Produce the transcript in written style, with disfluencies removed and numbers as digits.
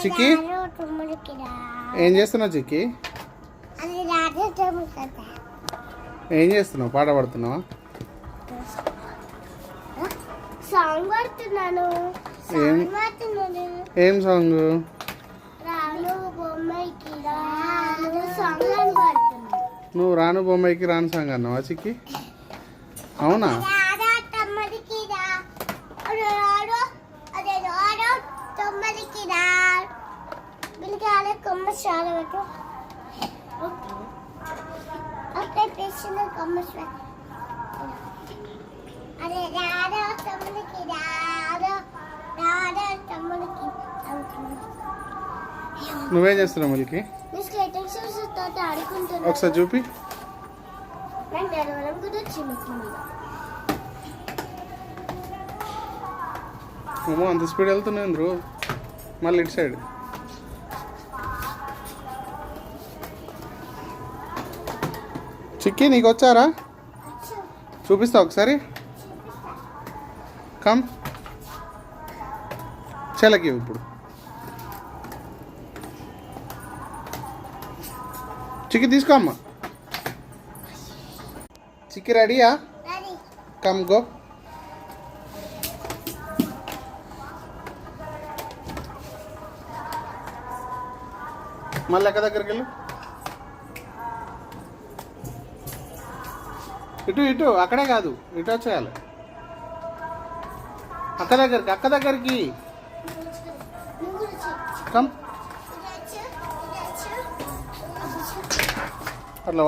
చిక్కి ఏం చేస్తున్నావు చిక్కి? ఏం చేస్తున్నావు? పాట పాడుతున్నావా? సాంగ్ పాడుతున్నాను. ఏం సాంగ్? నువ్వు రాను బొమ్మాయికి రాను సాంగ్ అన్నావా చిక్కి? అవునా? నువ్వేం చేస్తున్నావు మిల్కి? ఒకసారి చూపి. అమ్మో అంత స్పీడ్ వెళ్తున్నాయి అందరూ. మళ్ళీ ఇటు సైడ్ చిక్కి నీకు వచ్చారా? చూపిస్తా ఒకసారి. కమ్ చెలకి ఇప్పుడు చిక్కి తీసుకో అమ్మా. చిక్కి రెడీయా? Come go. మళ్ళీ ఎక్క దగ్గరికి వెళ్ళు. ఇటు ఇటు అక్కడే కాదు, ఇటు వచ్చేయాలి. అక్క దగ్గరికి కమ్. అట్లా